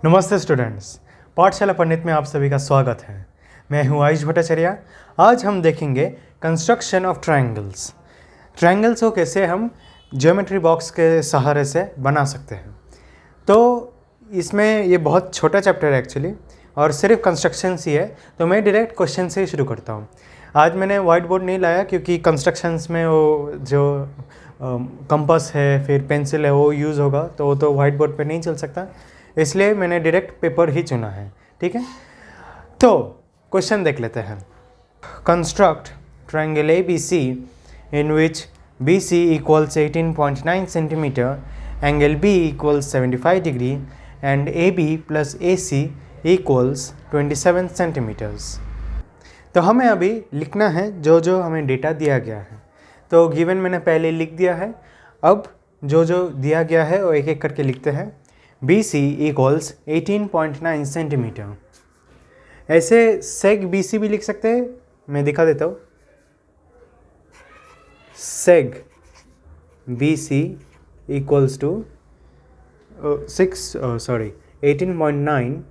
नमस्ते स्टूडेंट्स, पाठशाला पंडित में आप सभी का स्वागत है। मैं हूं आयुष भट्टाचार्य। आज हम देखेंगे कंस्ट्रक्शन ऑफ ट्रायंगल्स। ट्रायंगल्स को कैसे हम ज्योमेट्री बॉक्स के सहारे से बना सकते हैं। तो इसमें ये बहुत छोटा चैप्टर है एक्चुअली, और सिर्फ कंस्ट्रक्शंस ही है, तो मैं डायरेक्ट क्वेश्चन से ही शुरू करता हूँ। आज मैंने वाइट बोर्ड नहीं लाया क्योंकि कंस्ट्रक्शंस में वो जो कंपास है फिर पेंसिल है वो यूज़ होगा, तो वो तो वाइट बोर्ड पे नहीं चल सकता, इसलिए मैंने डायरेक्ट पेपर ही चुना है। ठीक है, तो क्वेश्चन देख लेते हैं। Construct triangle A B C in which B C equals 18.9 centimetre, angle B equals 75 degree and A B plus A C equals 27 centimetres. तो हमें अभी लिखना है जो जो हमें डेटा दिया गया है। तो गिवन मैंने पहले लिख दिया है, अब जो जो दिया गया है वो एक एक करके लिखते हैं। B C equals 18.9 centimetre. ऐसे सेग बी सी भी लिख सकते हैं, मैं दिखा देता हूँ। Seg B C equals to 18.9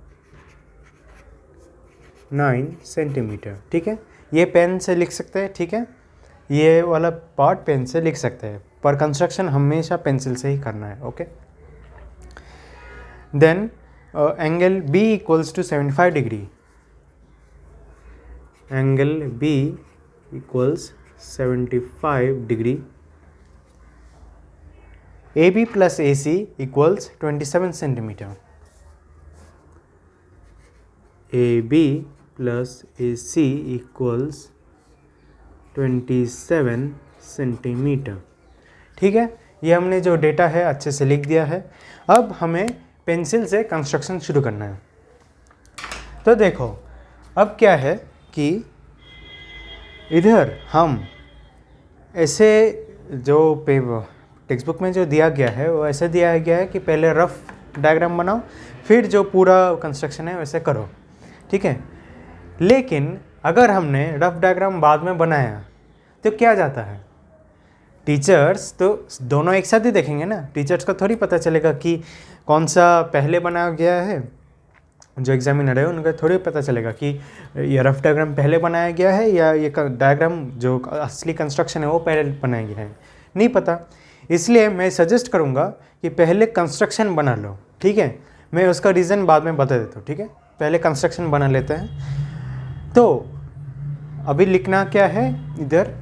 centimetre. ठीक है, ये पेन से लिख सकते हैं। ठीक है, ये वाला पार्ट पेन से लिख सकते हैं, पर कंस्ट्रक्शन हमेशा पेंसिल से ही करना है। Okay, then angle B equals to 75 degree. Angle B equals 75 degree. AB plus AC equals 27 centimeter. AB plus AC equals 27 centimetre. ठीक है, ये हमने जो डेटा है अच्छे से लिख दिया है। अब हमें पेंसिल से कंस्ट्रक्शन शुरू करना है। तो देखो, अब क्या है कि इधर हम ऐसे जो टेक्स्ट बुक में जो दिया गया है वो ऐसे दिया गया है कि पहले रफ डायग्राम बनाओ, फिर जो पूरा कंस्ट्रक्शन है वैसे करो। ठीक है, लेकिन अगर हमने रफ डायग्राम बाद में बनाया तो क्या जाता है, टीचर्स तो दोनों एक साथ ही देखेंगे ना। टीचर्स को थोड़ी पता चलेगा कि कौन सा पहले बनाया गया है। जो एग्जामिनर है उनको थोड़ी पता चलेगा कि ये रफ डायग्राम पहले बनाया गया है या ये डायग्राम जो असली कंस्ट्रक्शन है वो पहले बनाया गया है, नहीं पता। इसलिए मैं सजेस्ट करूँगा कि पहले कंस्ट्रक्शन बना लो। ठीक है, मैं उसका रीज़न बाद में बता देता हूँ। ठीक है, पहले कंस्ट्रक्शन बना लेते हैं। तो अभी लिखना क्या है, इधर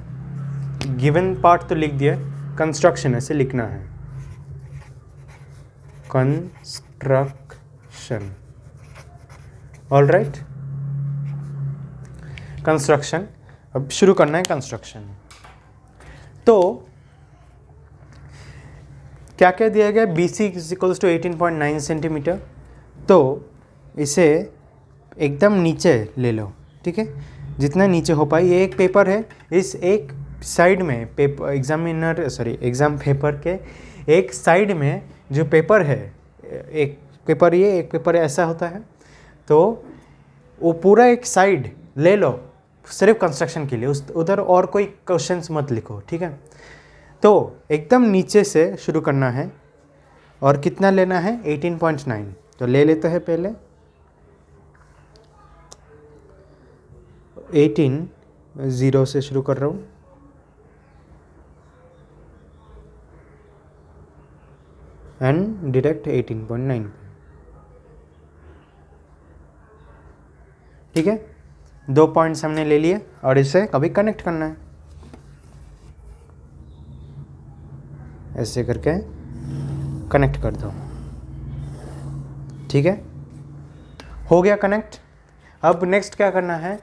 गिवन पार्ट तो लिख दिया, कंस्ट्रक्शन ऐसे लिखना है, कंस्ट्रक्शन। All right, construction. अब शुरू करना है कंस्ट्रक्शन। तो क्या क्या दिया गया, B C equals to 18.9 centimetre. तो इसे एकदम नीचे ले लो। ठीक है, जितना नीचे हो पाए। ये एक पेपर है, इस एक साइड में पेपर एग्ज़ाम पेपर के एक साइड में जो पेपर है, एक पेपर ये एक पेपर ऐसा होता है, तो वो पूरा एक साइड ले लो सिर्फ कंस्ट्रक्शन के लिए। उधर और कोई क्वेश्चंस मत लिखो। ठीक है, तो एकदम नीचे से शुरू करना है। और कितना लेना है, 18.9। तो ले लेते हैं पहले 18, 0 से शुरू कर रहा हूँ, एंड डायरेक्ट 18.9। ठीक है, 2 पॉइंट्स हमने ले लिए और इसे कभी कनेक्ट करना है, ऐसे करके कनेक्ट कर दो। ठीक है, हो गया कनेक्ट। अब नेक्स्ट क्या करना है,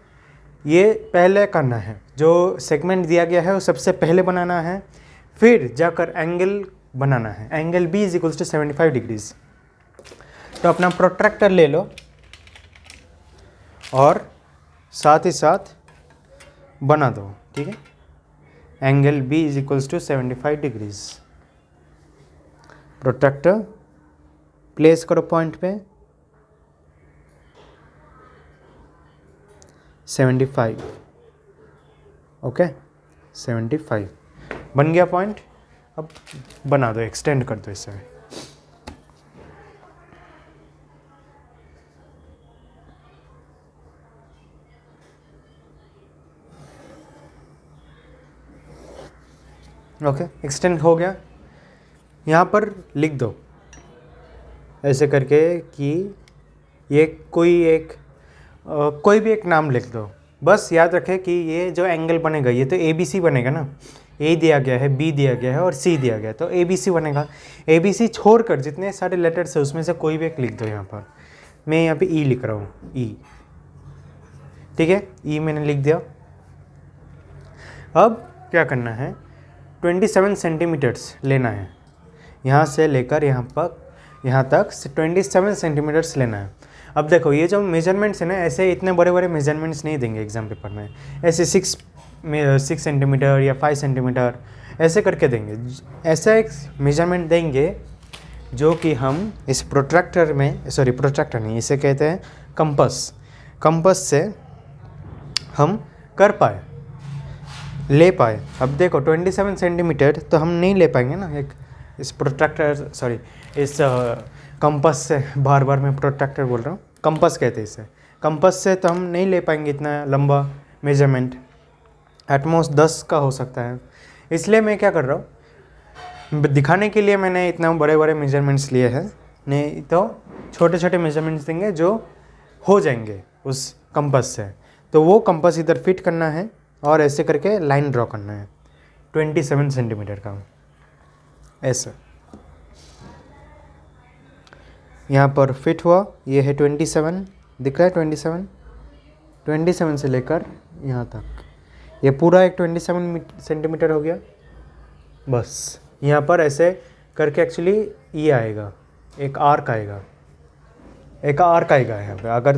ये पहले करना है, जो सेगमेंट दिया गया है वो सबसे पहले बनाना है, फिर जाकर एंगल बनाना है। Angle B is equals to 75 degrees. तो अपना प्रोट्रैक्टर ले लो और साथ ही साथ बना दो। ठीक है, angle B is equals to 75 degrees. Protractor place करो पॉइंट पे 75। ओके, 75 बन गया पॉइंट। अब बना दो, एक्सटेंड कर दो इसे। ओके, एक्सटेंड हो गया। यहाँ पर लिख दो ऐसे करके कि ये कोई भी एक नाम लिख दो। बस याद रखें कि ये जो एंगल बनेगा ये तो ABC बनेगा ना, A दिया गया है, B दिया गया है और C दिया गया है, तो ABC बनेगा। ABC छोड़कर जितने सारे लेटर्स है उसमें से कोई भी एक लिख दो। यहाँ पर मैं यहाँ पे E लिख रहा हूँ, E, ठीक है, E मैंने लिख दिया। अब क्या करना है, 27 सेंटीमीटर्स लेना है, यहाँ से लेकर यहाँ तक 27 सेंटीमीटर्स लेना है। अब देखो ये जो मेजरमेंट्स है ना, ऐसे इतने बड़े बड़े मेजरमेंट्स नहीं देंगे एग्जाम पेपर में, ऐसे 6 सेंटीमीटर या 5 सेंटीमीटर ऐसे करके देंगे। ऐसा एक मेजरमेंट देंगे जो कि हम इस प्रोट्रैक्टर में, सॉरी प्रोट्रैक्टर नहीं, इसे कहते हैं कंपस से हम कर पाए, ले पाए। अब देखो 27 सेंटीमीटर तो हम नहीं ले पाएंगे ना, एक इस प्रोट्रैक्टर, सॉरी इस कंपस से, बार बार मैं प्रोट्रैक्टर बोल रहा हूँ, कंपस कहते हैं इसे, कंपस से तो हम नहीं ले पाएंगे इतना लंबा मेजरमेंट, एटमोस्ट 10 का हो सकता है। इसलिए मैं क्या कर रहा हूँ, दिखाने के लिए मैंने इतना बड़े बड़े मेजरमेंट्स लिए हैं, नहीं तो छोटे छोटे मेजरमेंट्स देंगे जो हो जाएंगे उस कंपस से। तो वो कंपस इधर फिट करना है और ऐसे करके लाइन ड्रॉ करना है 27 सेंटीमीटर का, ऐसा यहाँ पर फिट हुआ। ये है 27, दिख रहा है 27 से लेकर यहाँ तक, ये पूरा एक 27 सेंटीमीटर हो गया। बस यहाँ पर ऐसे करके एक्चुअली ये आएगा, एक आर्क आएगा यहाँ पे, अगर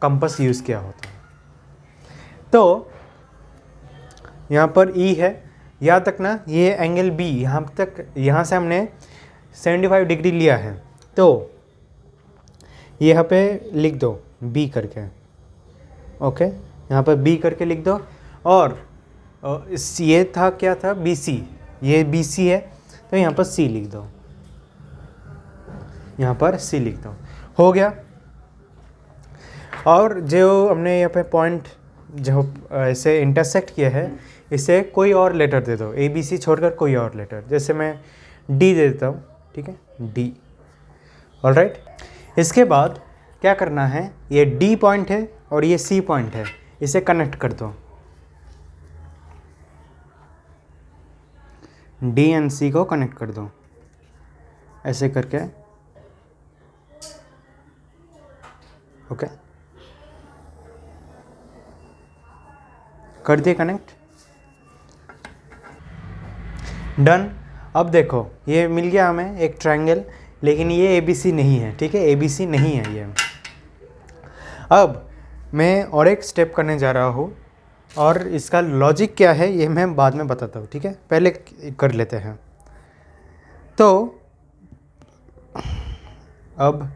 कंपास यूज़ किया होता तो यहाँ पर E है, याद रखना ये एंगल B, यहाँ से हमने 75 डिग्री लिया है, तो यहाँ पे लिख दो B करके, ओके, यहाँ पर B करके लिख दो। और ये था क्या था, BC, ये BC है तो यहाँ पर C लिख दो, यहाँ पर C लिख दो, हो गया। और जो हमने यहाँ पे पॉइंट जो ऐसे इंटरसेक्ट किया है, इसे कोई और लेटर दे दो, ABC छोड़कर कोई और लेटर, जैसे मैं D दे देता हूँ, ठीक है, D, ऑलराइट। इसके बाद क्या करना है, ये D पॉइंट है और ये C पॉइंट है, इसे कनेक्ट कर दो, D एंड C को कनेक्ट कर दो ऐसे करके, ओके, कर दिए कनेक्ट, डन। अब देखो ये मिल गया हमें एक ट्रायंगल, लेकिन ये ABC नहीं है, ठीक है, ABC नहीं है ये। अब मैं और एक स्टेप करने जा रहा हूँ और इसका लॉजिक क्या है ये मैं बाद में बताता हूँ, ठीक है, पहले कर लेते हैं। तो अब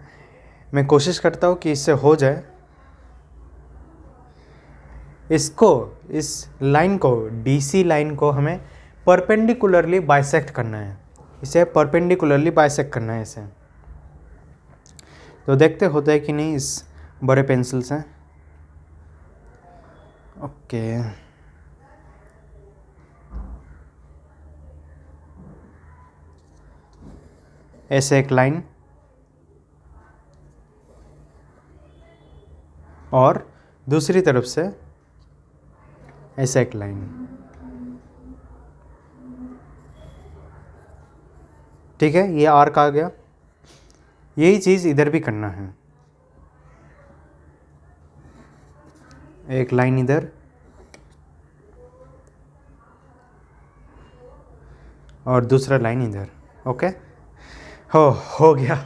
मैं कोशिश करता हूँ कि इससे हो जाए। इस लाइन को, DC लाइन को हमें परपेंडिकुलरली बाइसेक्ट करना है, इसे परपेंडिकुलरली बाइसेक्ट करना है इसे। तो देखते होता है कि नहीं इस बड़े पेंसिल से, ओके, ऐसे एक लाइन और दूसरी तरफ से ऐसे एक लाइन, ठीक है, ये आर्क आ गया। यही चीज़ इधर भी करना है, एक लाइन इधर और दूसरा लाइन इधर, ओके, हो गया।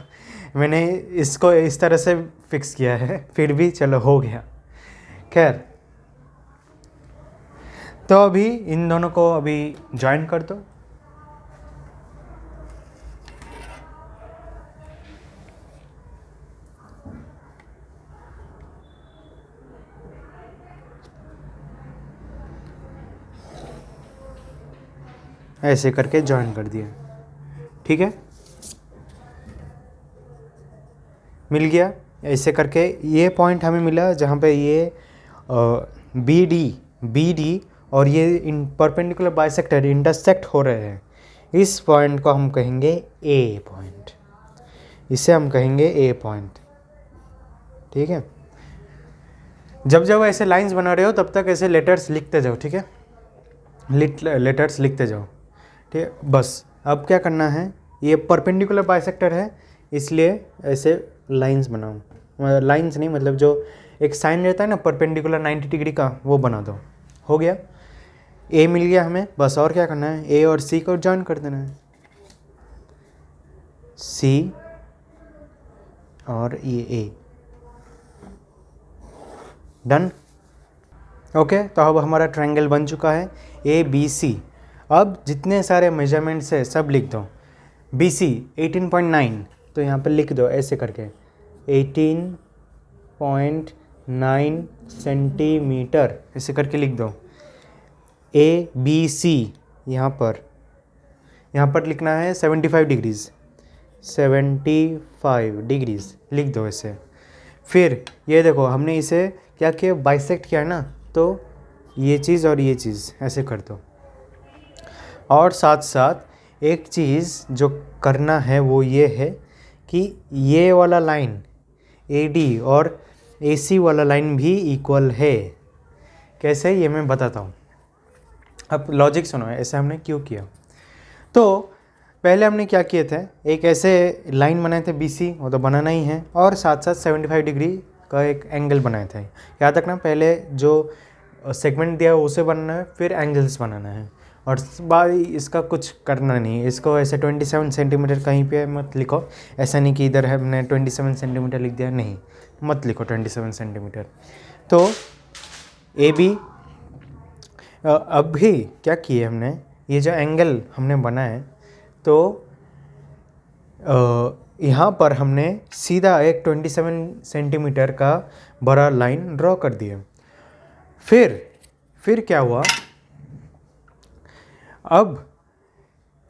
मैंने इसको इस तरह से फिक्स किया है, फिर भी चलो हो गया। खैर, तो अभी इन दोनों को अभी ज्वाइन कर दो, ऐसे करके ज्वाइन कर दिया, ठीक है, मिल गया। ऐसे करके ये पॉइंट हमें मिला जहाँ पे ये BD और ये इन परपेंडिकुलर बाइसेक्टर इंटरसेक्ट हो रहे हैं, इस पॉइंट को हम कहेंगे ए पॉइंट, इसे हम कहेंगे ए पॉइंट। ठीक है, जब जब ऐसे लाइंस बना रहे हो तब तक ऐसे लेटर्स लिखते जाओ। ठीक है, लेटर्स लिखते जाओ। ठीक है, बस अब क्या करना है, ये परपेंडिकुलर बाइसेक्टर है इसलिए ऐसे लाइंस बनाओ, लाइंस नहीं मतलब जो एक साइन रहता है ना परपेंडिकुलर 90 डिग्री का, वो बना दो। हो गया, ए मिल गया हमें। बस और क्या करना है, ए और सी को जॉइन कर देना है, सी और ये ए। डन। ओके, तो अब हमारा ट्रायंगल बन चुका है ए बी सी। अब जितने सारे मेजरमेंट्स है सब लिख दो। बी सी 18.9, तो यहाँ पर लिख दो ऐसे करके 18.9 सेंटीमीटर, ऐसे करके लिख दो। ए बी सी यहाँ पर लिखना है 75 डिग्रीज़, 75 डिग्रीज़ लिख दो ऐसे। फिर ये देखो हमने इसे क्या किया, बाइसेक्ट किया है ना, तो ये चीज़ और ये चीज़ ऐसे कर दो। और साथ साथ एक चीज़ जो करना है वो ये है कि ये वाला लाइन AD और AC वाला लाइन भी इक्वल है। कैसे, ये मैं बताता हूँ। अब लॉजिक सुनो, ऐसे हमने क्यों किया। तो पहले हमने क्या किए थे, एक ऐसे लाइन बनाए थे BC, वो तो बनाना ही है, और साथ साथ 75 डिग्री का एक एंगल बनाए थे। याद रखना, पहले जो सेगमेंट दिया है उसे बनाना है, फिर एंगल्स बनाना है, और भाई इसका कुछ करना नहीं है। इसको ऐसे 27 सेंटीमीटर कहीं पे मत लिखो, ऐसा नहीं कि इधर है हमने 27 सेंटीमीटर लिख दिया, नहीं, मत लिखो 27 सेंटीमीटर। तो AB अब भी क्या किए हमने, ये जो एंगल हमने बनाए तो यहाँ पर हमने सीधा एक 27 सेंटीमीटर का बड़ा लाइन ड्रॉ कर दिया। फिर क्या हुआ, अब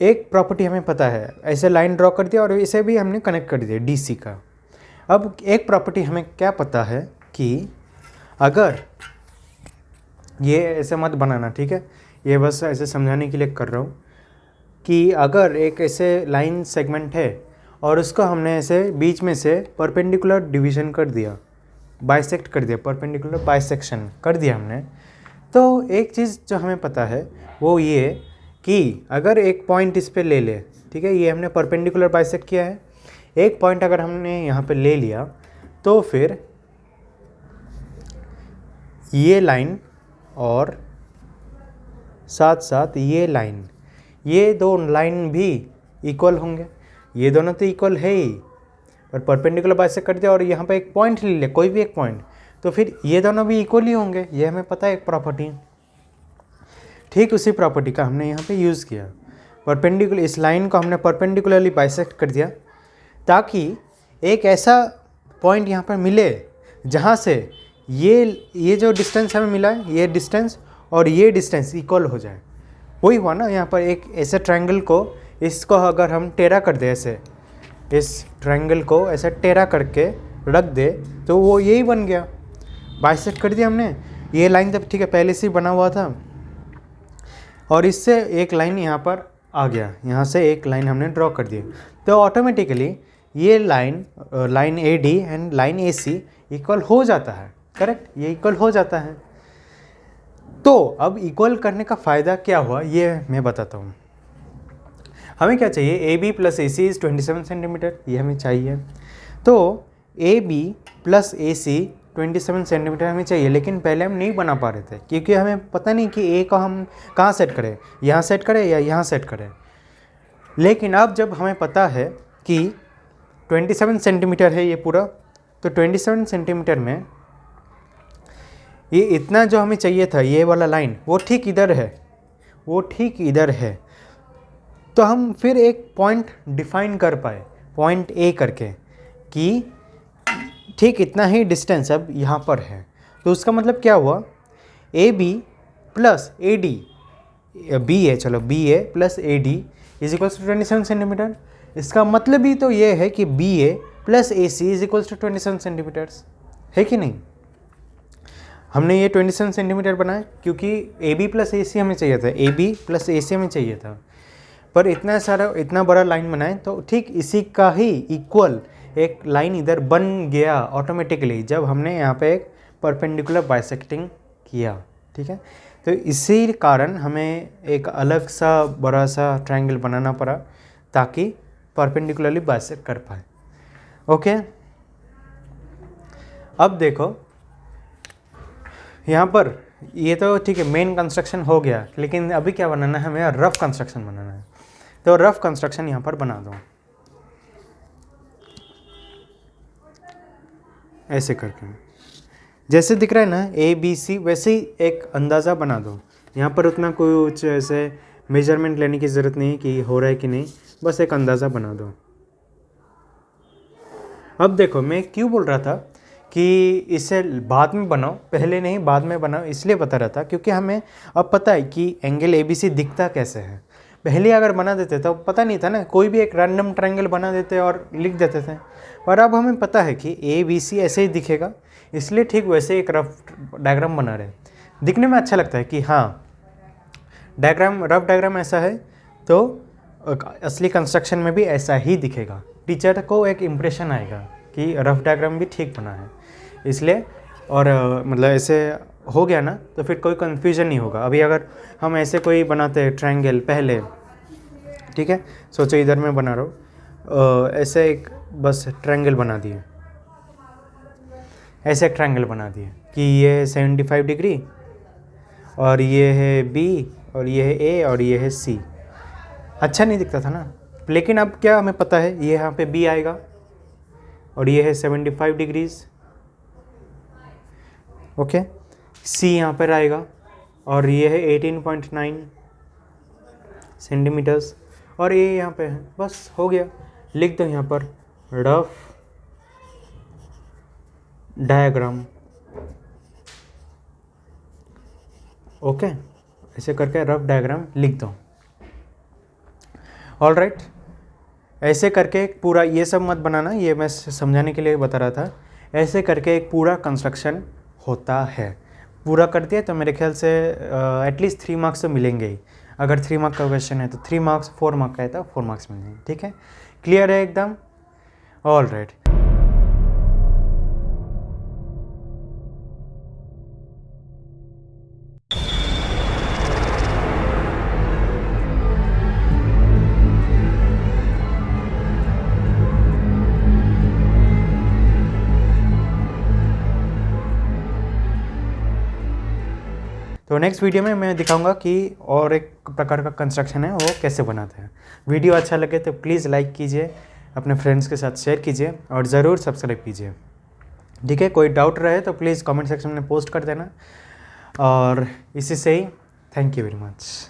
एक प्रॉपर्टी हमें पता है, ऐसे लाइन ड्रॉ कर दिया और इसे भी हमने कनेक्ट कर दिया DC का। अब एक प्रॉपर्टी हमें क्या पता है कि अगर ये ऐसे मत बनाना, ठीक है, ये बस ऐसे समझाने के लिए कर रहा हूँ कि अगर एक ऐसे लाइन सेगमेंट है और उसको हमने ऐसे बीच में से परपेंडिकुलर डिवीज़न कर दिया, बाइसेक्ट कर दिया, परपेंडिकुलर बाइसेक्शन कर दिया हमने, तो एक चीज़ जो हमें पता है वो ये कि अगर एक पॉइंट इस पे ले ले, ठीक है, ये हमने परपेंडिकुलर बाइसेक्ट किया है, एक पॉइंट अगर हमने यहाँ पे ले लिया तो फिर ये लाइन और साथ साथ ये लाइन, ये दो लाइन भी इक्वल होंगे। ये दोनों तो इक्वल है ही, पर परपेंडिकुलर बाइसेक्ट कर दिया और यहाँ पे एक पॉइंट ले लिया, कोई भी एक पॉइंट, तो फिर ये दोनों भी इक्वल ही होंगे। ये हमें पता है एक प्रॉपर्टी। ठीक उसी प्रॉपर्टी का हमने यहाँ पे यूज़ किया। परपेंडिकुलर, इस लाइन को हमने परपेंडिकुलरली बाइसेक्ट कर दिया ताकि एक ऐसा पॉइंट यहाँ पर मिले जहाँ से ये जो डिस्टेंस हमें मिला है, ये डिस्टेंस और ये डिस्टेंस इक्वल हो जाए। वही हुआ ना, यहाँ पर एक ऐसे ट्रायंगल को, इसको अगर हम टेढ़ा कर दे, ऐसे इस ट्रायंगल को ऐसे टेढ़ा करके रख दे तो वो यही बन गया, बाइसेक्ट कर दिया हमने। ये लाइन तब ठीक है पहले से ही बना हुआ था और इससे एक लाइन यहाँ पर आ गया, यहाँ से एक लाइन हमने ड्रॉ कर दी, तो ऑटोमेटिकली ये line AD and line AC equal हो जाता है। करेक्ट, ये इक्वल हो जाता है। तो अब इक्वल करने का फ़ायदा क्या हुआ ये मैं बताता हूँ। हमें क्या चाहिए, AB plus AC is 27 centimetre, ये हमें चाहिए। तो AB प्लस AC 27 सेंटीमीटर हमें चाहिए, लेकिन पहले हम नहीं बना पा रहे थे क्योंकि हमें पता नहीं कि A को हम कहाँ सेट करें, यहाँ सेट करें या यहाँ सेट करें। लेकिन अब जब हमें पता है कि 27 सेंटीमीटर है ये पूरा, तो 27 सेंटीमीटर में ये इतना जो हमें चाहिए था, ये वाला लाइन, वो ठीक इधर है, वो ठीक इधर है। तो हम फिर एक पॉइंट डिफाइन कर पाए, पॉइंट A करके, कि ठीक इतना ही डिस्टेंस अब यहाँ पर है। तो उसका मतलब क्या हुआ, AB प्लस AD, BA, चलो BA plus AD is equals to 27 centimetre. इसका मतलब ही तो ये है कि BA plus AC is equals to 27 centimetres, है कि नहीं। हमने ये 27 सेंटीमीटर बनाया क्योंकि ए बी प्लस ए सी हमें चाहिए था, ए बी प्लस ए सी हमें चाहिए था, पर इतना बड़ा लाइन बनाए तो ठीक इसी का ही इक्वल एक लाइन इधर बन गया ऑटोमेटिकली जब हमने यहाँ पे एक परपेंडिकुलर बाइसेक्टिंग किया। ठीक है, तो इसी कारण हमें एक अलग सा बड़ा सा ट्रायंगल बनाना पड़ा ताकि परपेंडिकुलरली बाइसेक्ट कर पाए। ओके, अब देखो यहाँ पर ये तो ठीक है मेन कंस्ट्रक्शन हो गया, लेकिन अभी क्या बनाना है, हमें रफ कंस्ट्रक्शन बनाना है। तो रफ कंस्ट्रक्शन यहाँ पर बना दो ऐसे करके, जैसे दिख रहा है ना ए बी सी, वैसे ही एक अंदाज़ा बना दो। यहाँ पर उतना कुछ ऐसे मेजरमेंट लेने की ज़रूरत नहीं कि हो रहा है कि नहीं, बस एक अंदाज़ा बना दो। अब देखो मैं क्यों बोल रहा था कि इसे बाद में बनाओ, पहले नहीं बाद में बनाओ, इसलिए बता रहा था क्योंकि हमें अब पता है कि एंगल ए बी सी दिखता कैसे है। पहले अगर बना देते तो पता नहीं था ना, कोई भी एक रैंडम ट्रायंगल बना देते और लिख देते थे, पर अब हमें पता है कि ए बी सी ऐसे ही दिखेगा, इसलिए ठीक वैसे एक रफ डायग्राम बना रहे। दिखने में अच्छा लगता है कि हाँ डायग्राम, रफ डायग्राम ऐसा है तो असली कंस्ट्रक्शन में भी ऐसा ही दिखेगा। टीचर को एक इम्प्रेशन आएगा कि रफ डायग्राम भी ठीक बना है, इसलिए और मतलब ऐसे हो गया ना तो फिर कोई कन्फ्यूजन नहीं होगा। अभी अगर हम ऐसे कोई बनाते हैं ट्रायंगल पहले, ठीक है, सोचो इधर मैं बना रहा हूँ, ऐसे एक बस ट्रायंगल बना दिए, ऐसे एक ट्रायंगल बना दिए कि ये 75 डिग्री और ये है बी और ये है ए और ये है सी। अच्छा नहीं दिखता था ना, लेकिन अब क्या हमें पता है ये यहाँ पे बी आएगा और ये है 75 डिग्रीज, ओके, सी यहाँ पर आएगा और ये है 18.9 सेंटीमीटर्स और ए यहाँ पे है। बस हो गया, लिख दो यहाँ पर रफ डायग्राम। ओके, ऐसे करके रफ डायग्राम लिख दो। ऑल राइट, ऐसे करके एक पूरा, ये सब मत बनाना, ये मैं समझाने के लिए बता रहा था। ऐसे करके एक पूरा कंस्ट्रक्शन होता है। पूरा कर दिया तो मेरे ख्याल से एटलीस्ट 3 मार्क्स तो मिलेंगे ही। अगर 3 मार्क का क्वेश्चन है तो 3 मार्क्स, 4 मार्क का है तो 4 मार्क्स मिलेंगे। ठीक है, क्लियर है एकदम? All right. तो नेक्स्ट वीडियो में मैं दिखाऊंगा कि और एक प्रकार का कंस्ट्रक्शन है वो कैसे बनाते हैं। वीडियो अच्छा लगे तो प्लीज़ लाइक कीजिए, अपने फ्रेंड्स के साथ शेयर कीजिए और ज़रूर सब्सक्राइब कीजिए। ठीक है, कोई डाउट रहे तो प्लीज़ कमेंट सेक्शन में पोस्ट कर देना। और इसी से ही थैंक यू वेरी मच।